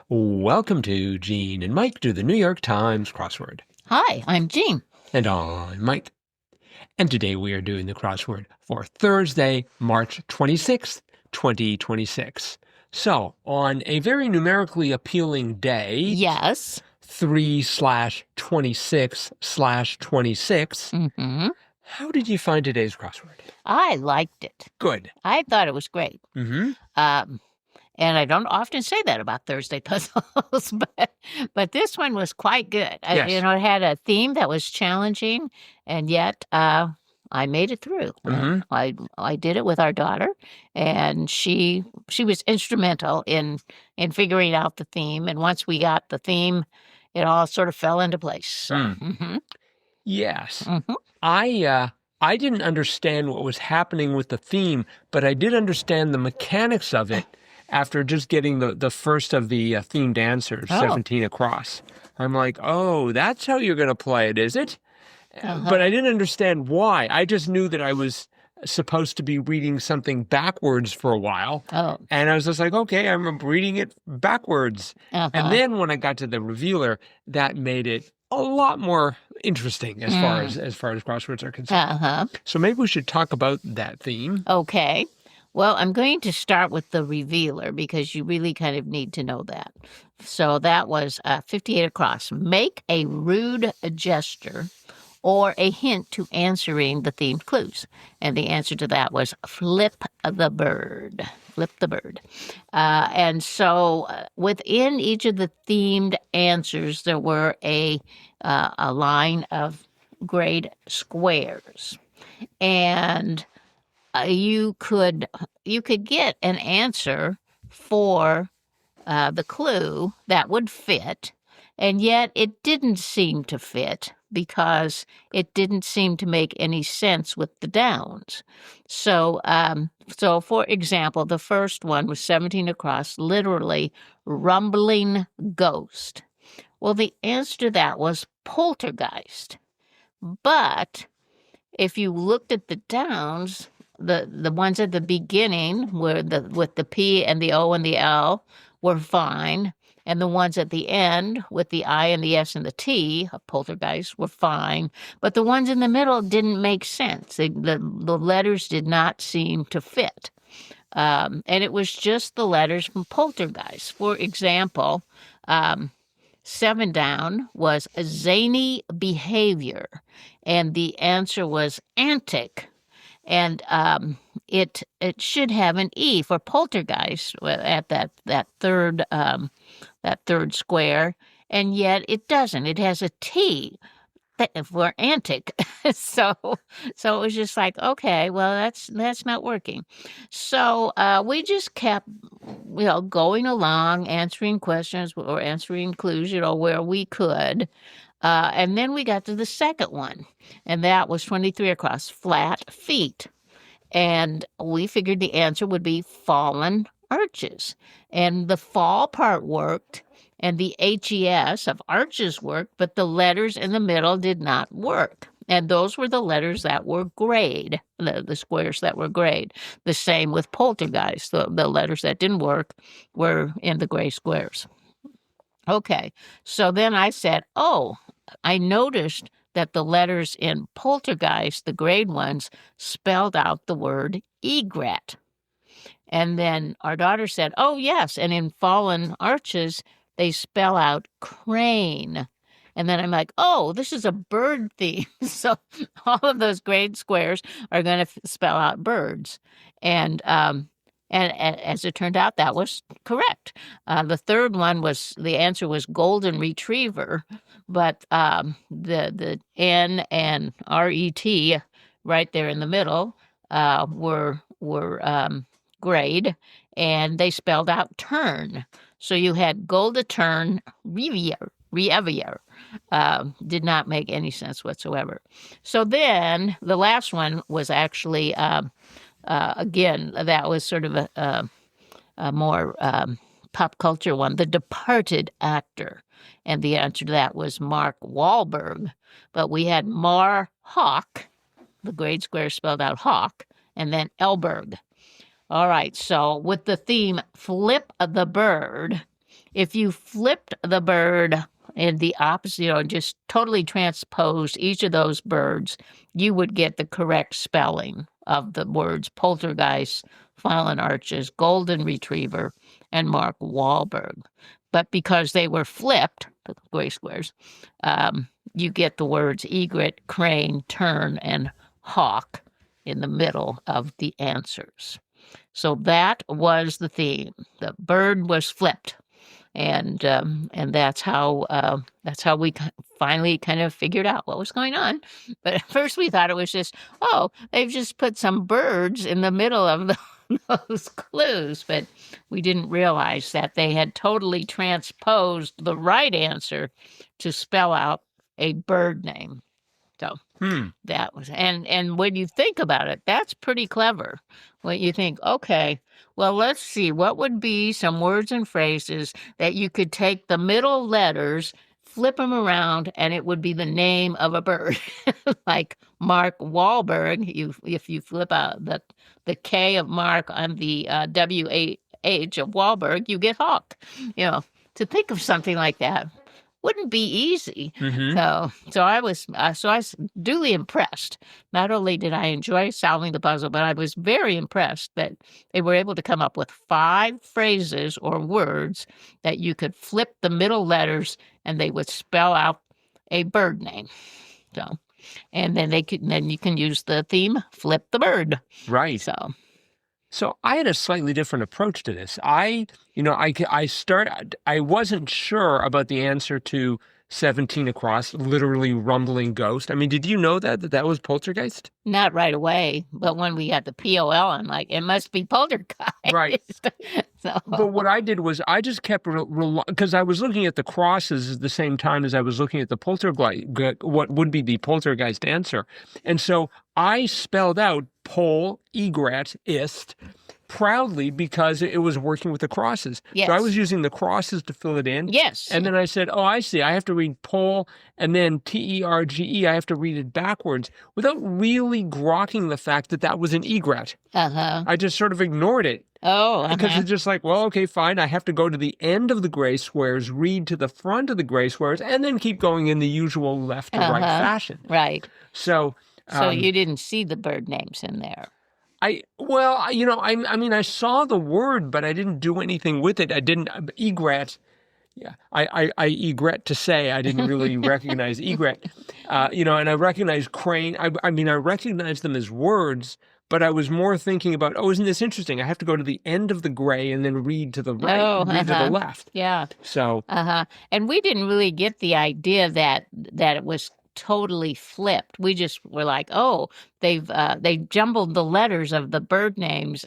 Welcome to Gene and Mike do the New York Times crossword. Hi, I'm Jean. And I'm Mike. And today we are doing the crossword for Thursday, March 26th, 2026. So, on a very numerically appealing day, Yes. 3/26/26, how did you find today's crossword? I liked it. Good. I thought it was great. Mm-hmm. And I don't often say that about Thursday puzzles, but this one was quite good. Yes. It had a theme that was challenging, and yet I made it through. I did it with our daughter, and she was instrumental in figuring out the theme. And once we got the theme, it all sort of fell into place. So, Yes. I didn't understand what was happening with the theme, but I did understand the mechanics of it after just getting the first of the themed answers, 17 across. I'm like, oh, that's how you're going to play it, is it? But I didn't understand why. I just knew that I was supposed to be reading something backwards for a while. And I was just like, okay, I'm reading it backwards. And then when I got to the revealer, that made it a lot more interesting as far as crosswords are concerned. So maybe we should talk about that theme. Okay. Well, I'm going to start with the revealer because you really kind of need to know that. So that was 58 across. Make a rude gesture or a hint to answering the themed clues. And the answer to that was flip the bird. Flip the bird. And so within each of the themed answers, there were a line of grade squares. And you could get an answer for the clue that would fit, and yet it didn't seem to fit because it didn't seem to make any sense with the downs. So, for example, the first one was 17 across, literally rumbling ghost. Well, the answer to that was poltergeist. But if you looked at the downs, the ones at the beginning were with the P and the O and the L were fine, and the ones at the end with the I and the S and the T, poltergeist, were fine, but the ones in the middle didn't make sense. The letters did not seem to fit, and it was just the letters from poltergeist. For example, 7 down was zany behavior, and the answer was antic. And it should have an E for poltergeist at that third square, and yet it doesn't. It has a T for antic. so it was just like, okay, well that's not working. So we just kept going along, answering questions or answering clues, where we could. And then we got to the second one, and that was 23 across, flat feet. And we figured the answer would be fallen arches. And the fall part worked, and the HES of arches worked, but the letters in the middle did not work. And those were the letters that were grayed, the squares that were grayed. The same with poltergeist. The letters that didn't work were in the gray squares. Okay, so then I said, I noticed that the letters in poltergeist, the grade ones, spelled out the word egret. And then our daughter said, oh, yes, and in fallen arches, they spell out crane. And then I'm like, this is a bird theme. So all of those grade squares are going to spell out birds. And as it turned out, that was correct. The third one the answer was golden retriever, but the N and RET right there in the middle were grade, and they spelled out turn. So you had golden turn revier. Did not make any sense whatsoever. So then the last one was actually again, that was sort of a more pop culture one, the departed actor. And the answer to that was Mark Wahlberg. But we had Mar Hawk, the grade square spelled out Hawk, and then Elberg. All right, so with the theme Flip the Bird, if you flipped the bird in the opposite, just totally transposed each of those birds, you would get the correct spelling of the words poltergeist, fallen arches, golden retriever, and Mark Wahlberg. But because they were flipped, the gray squares, you get the words egret, crane, tern, and hawk in the middle of the answers. So that was the theme. The bird was flipped. And that's how we finally kind of figured out what was going on. But at first we thought it was just, they've just put some birds in the middle of those clues. But we didn't realize that they had totally transposed the right answer to spell out a bird name. So that was, and when you think about it, that's pretty clever. When you think, okay, well, let's see, what would be some words and phrases that you could take the middle letters, flip them around, and it would be the name of a bird. Like Mark Wahlberg, if you flip out the K of Mark on the W-H of Wahlberg, you get Hawk. To think of something like that wouldn't be easy. So I was duly impressed. Not only did I enjoy solving the puzzle, but I was very impressed that they were able to come up with 5 phrases or words that you could flip the middle letters and they would spell out a bird name. So, and then you can use the theme, flip the bird. Right. So I had a slightly different approach to this. I wasn't sure about the answer to 17 across, literally rumbling ghost. I mean, did you know that was poltergeist? Not right away, but when we got the POL, I'm like, it must be poltergeist. Right. But what I did was I just kept, because I was looking at the crosses at the same time as I was looking at the poltergeist, what would be the poltergeist answer. And so I spelled out pol, egret, ist, proudly because it was working with the crosses. Yes. So I was using the crosses to fill it in. Yes. And then I said, I see. I have to read pole and then Terge. I have to read it backwards without really grokking the fact that was an egret. I just sort of ignored it. Because it's just like, well, okay, fine. I have to go to the end of the gray squares, read to the front of the gray squares, and then keep going in the usual left to right fashion. Right. So you didn't see the bird names in there. I saw the word, but I didn't do anything with it. I didn't, egret. Yeah, I egret to say I didn't really recognize egret. And I recognize crane. I recognize them as words, but I was more thinking about, isn't this interesting? I have to go to the end of the gray and then read to the right, read to the left. Yeah. So. And we didn't really get the idea that it was totally flipped. We just were like, they jumbled the letters of the bird names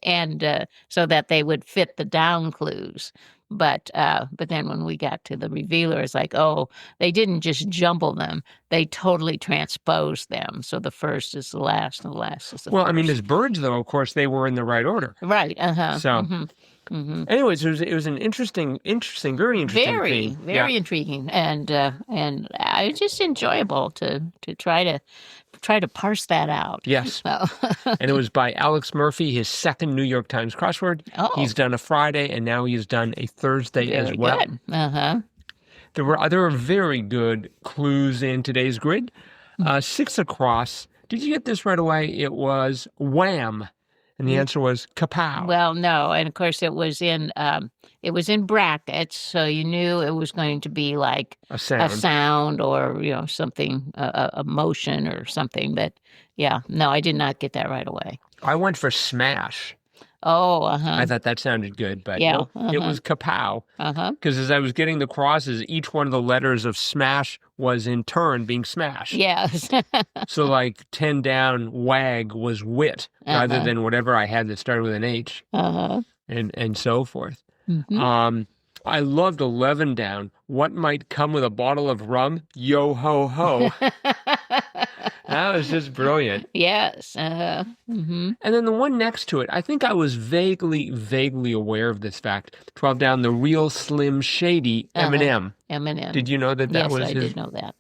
and so that they would fit the down clues. But then when we got to the revealer, it's like, they didn't just jumble them. They totally transposed them. So the first is the last and the last is the first. Well, as birds, though, of course, they were in the right order. Right. So. Anyways, it was an interesting, very interesting thing. Very intriguing, and it's just enjoyable to try to parse that out. Yes, and it was by Alex Murphy, his second New York Times crossword. He's done a Friday, and now he's done a Thursday as well. Good. There were very good clues in today's grid. 6 across. Did you get this right away? It was wham. And the answer was kapow. Well, no, and of course it was in brackets, so you knew it was going to be like a sound or something, a motion or something. But yeah, no, I did not get that right away. I went for smash. I thought that sounded good, but it was kapow. Because as I was getting the crosses, each one of the letters of smash was in turn being smashed. Yes. So like 10 down, wag was wit, rather than whatever I had that started with an H. And so forth. I loved 11 down. What might come with a bottle of rum? Yo ho ho. That was just brilliant. Yes. And then the one next to it, I think I was vaguely aware of this fact. 12 down, the real Slim Shady Eminem. Eminem. Did you know that yes, was his? Yes, I did know that.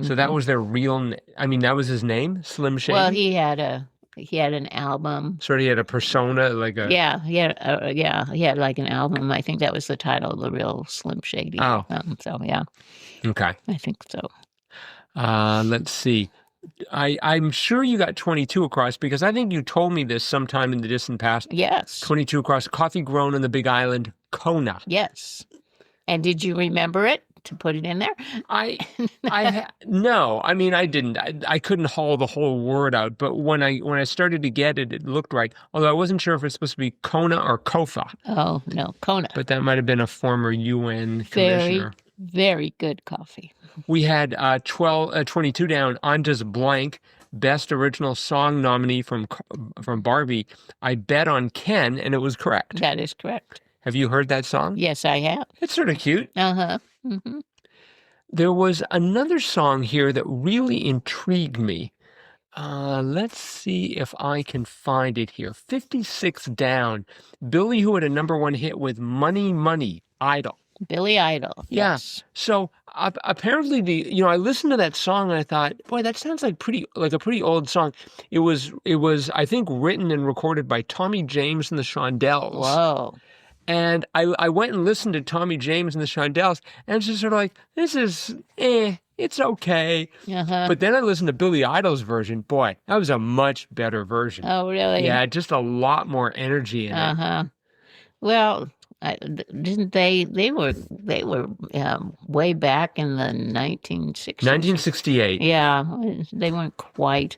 So that was their real, that was his name, Slim Shady? Well, he had He had an album. Sort of, he had a persona, like a... Yeah, he had like an album. I think that was the title of the real Slim Shady. Oh. So yeah. Okay. I think so. Let's see. I'm sure you got 22 across because I think you told me this sometime in the distant past. Yes. 22 across, coffee grown on the Big Island, Kona. Yes. And did you remember it to put it in there? No, I mean, I didn't. I couldn't haul the whole word out, but when I started to get it, it looked right. Although I wasn't sure if it's supposed to be Kona or Kofa. Oh, no, Kona. But that might have been a former UN commissioner. Very good coffee. We had 22 down, I'm Just Blank, Best Original Song nominee from Barbie. I bet on Ken, and it was correct. That is correct. Have you heard that song? Yes, I have. It's sort of cute. Uh-huh. Mm-hmm. There was another song here that really intrigued me. Let's see if I can find it here. 56 down. Billy, who had a #1 hit with Mony Mony, Idol. Billy Idol. Yeah. Yes. So apparently I listened to that song and I thought, boy, that sounds like a pretty old song. It was I think written and recorded by Tommy James and the Shondells. Whoa. And I went and listened to Tommy James and the Shondells, and it's just sort of like, this is it's okay. Uh-huh. But then I listened to Billy Idol's version. Boy, that was a much better version. Oh, really? Yeah, just a lot more energy in it. Uh-huh. Well, didn't they were way back in the 1960s. 1968. Yeah, they weren't quite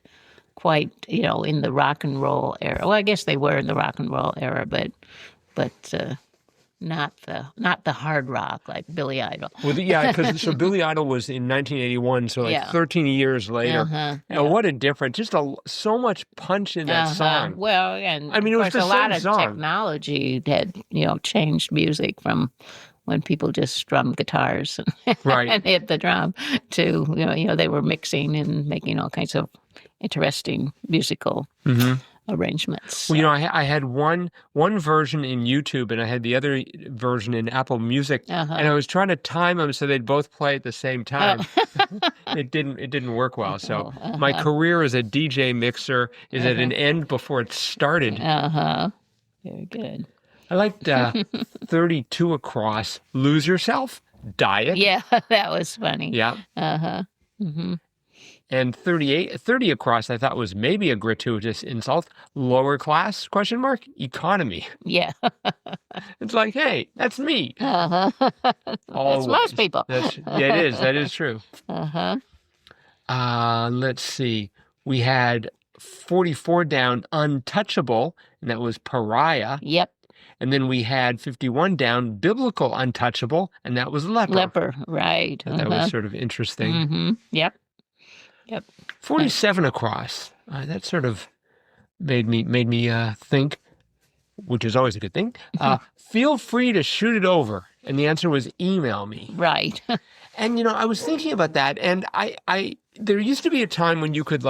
in the rock and roll era. Well, I guess they were in the rock and roll era, but not the hard rock like Billy Idol. Well, yeah, because so Billy Idol was in 1981, so like 13 years later. Uh-huh, And what a difference! Just so much punch in that song. Well, and I mean, it was of course, the a lot same of song. technology had changed music from when people just strummed guitars Right. and hit the drum to they were mixing and making all kinds of interesting musical arrangements. Well, I had one version in YouTube and I had the other version in Apple Music, and I was trying to time them so they'd both play at the same time. It didn't work well. So my career as a DJ mixer is at an end before it started. Very good. I liked 32 across. Lose Yourself, Diet. Yeah, that was funny. Yeah. And 30 across, I thought was maybe a gratuitous insult. Lower class, ? Economy. Yeah. It's like, hey, that's me. That's most people. It is. That is true. Let's see. We had 44 down, Untouchable, and that was Pariah. Yep. And then we had 51 down, Biblical Untouchable, and that was Leper. Leper, right. That was sort of interesting. Yep. 47 across. That sort of made me think, which is always a good thing. Feel free to shoot it over. And the answer was email me. Right. And, I was thinking about that. And there used to be a time when you could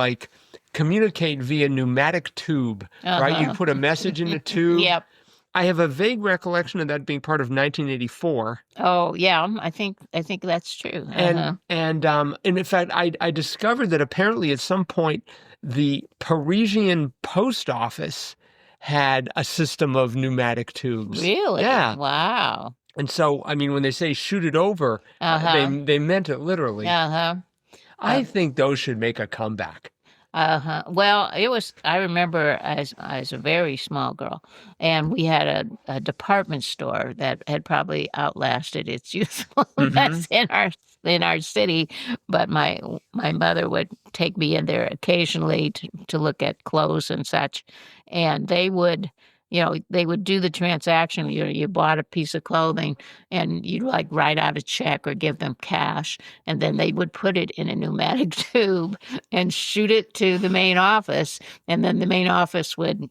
communicate via pneumatic tube, right? You'd put a message in a tube. Yep. I have a vague recollection of that being part of 1984. Oh, yeah, I think that's true. And in fact, I discovered that apparently at some point the Parisian post office had a system of pneumatic tubes. Really? Yeah. Wow. And so, I mean, when they say shoot it over, they meant it literally. I think those should make a comeback. Well, I remember as a very small girl, and we had a department store that had probably outlasted its usefulness in our city. But my mother would take me in there occasionally to look at clothes and such, and they would do the transaction. You bought a piece of clothing and you'd write out a check or give them cash, and then they would put it in a pneumatic tube and shoot it to the main office, and then the main office would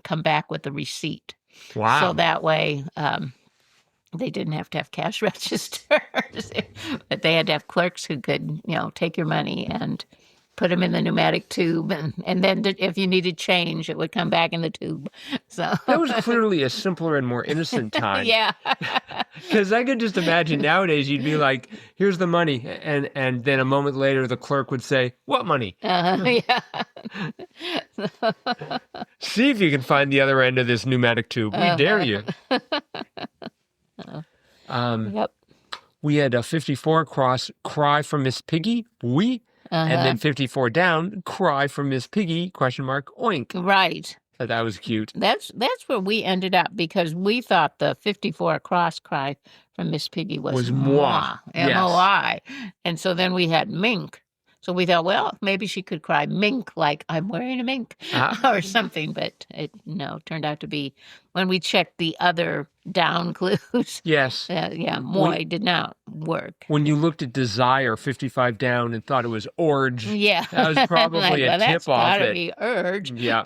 come back with a receipt. Wow. So that way they didn't have to have cash registers, but they had to have clerks who could, take your money and put them in the pneumatic tube, and then if you needed change, it would come back in the tube. So That was clearly a simpler and more innocent time. yeah. Because I could just imagine nowadays you'd be like, here's the money. And then a moment later, the clerk would say, what money? Yeah. See if you can find the other end of this pneumatic tube. We dare you. Yep. We had a 54 cross, cry from Miss Piggy, we. And then 54 down, cry from Miss Piggy, question mark, oink. Right. That was cute. That's where we ended up, because we thought the 54 cross cry from Miss Piggy was moi, M-O-I. And so then we had mink. So we thought, well, maybe she could cry mink, like I'm wearing a mink or something. But it turned out to be, when we checked the other down clues. Yes. Moi did not work. When you looked at desire 55 down and thought it was orge. Yeah. That was probably a tip off it. Be urge. Yeah.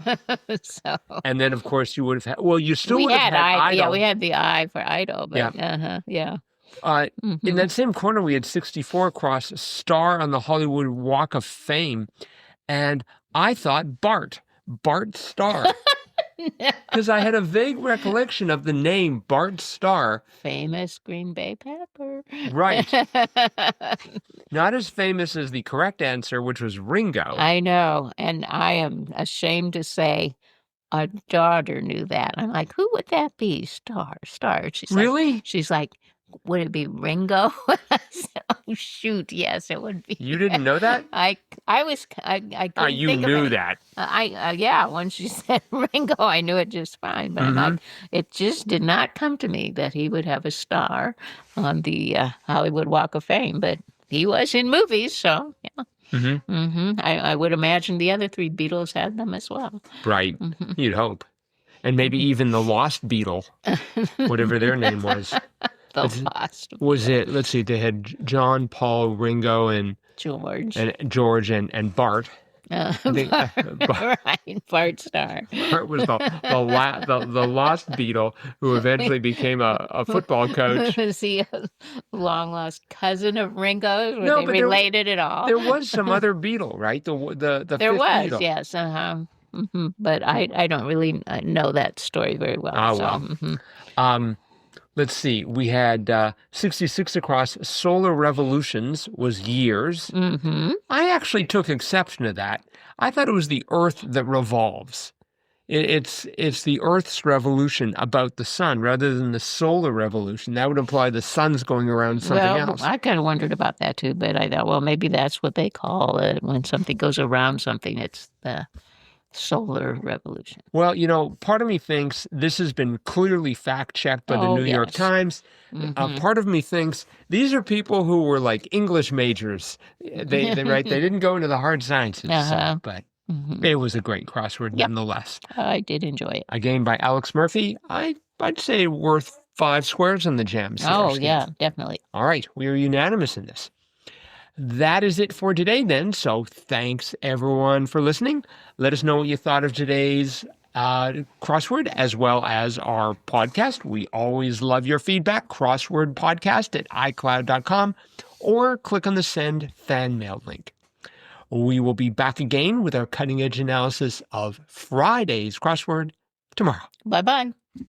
So. And then, of course, you would have had, well, you still would have had idol. Yeah, we had the I for idol. But, yeah. In that same corner, we had 64 across, star on the Hollywood Walk of Fame. And I thought Bart Starr. Because I had a vague recollection of the name Bart Starr. Famous Green Bay Pepper. Right. Not as famous as the correct answer, which was Ringo. I know. And I am ashamed to say our daughter knew that. I'm like, who would that be? Star. She's really? Like, she's like, would it be Ringo? I said, oh, shoot. Yes, it would be. You didn't know that? I you knew that. When she said Ringo, I knew it just fine. But I'm like, it just did not come to me that he would have a star on the Hollywood Walk of Fame. But he was in movies, so yeah. I would imagine the other three Beatles had them as well. Right. You'd hope. And maybe even the Lost Beatle, whatever their name was. Lost. Was it, let's see, they had John, Paul, Ringo, and George. And Bart. Right, Bart Starr. Bart was the Lost Beatle who eventually became a football coach. Was he a long-lost cousin of Ringo's? Were they related at all? There was some other Beatle, right? The there fifth was, Beatle. Yes. But I don't really know that story very well. Let's see. We had 66 across. Solar revolutions was years. I actually took exception to that. I thought it was the Earth that revolves. It's the Earth's revolution about the sun rather than the solar revolution. That would imply the sun's going around something else. I kind of wondered about that too, but I thought, well, maybe that's what they call it. When something goes around something, it's the solar revolution. Well, part of me thinks this has been clearly fact-checked by the New York Times. Part of me thinks these are people who were like English majors. They didn't go into the hard sciences, but it was a great crossword nonetheless. I did enjoy it. A game by Alex Murphy. I'd say worth 5 squares in the Jam Series. Oh, yeah, definitely. All right, we are unanimous in this. That is it for today then. So thanks everyone for listening. Let us know what you thought of today's crossword as well as our podcast. We always love your feedback. Crosswordpodcast@icloud.com or click on the send fan mail link. We will be back again with our cutting edge analysis of Friday's crossword tomorrow. Bye-bye.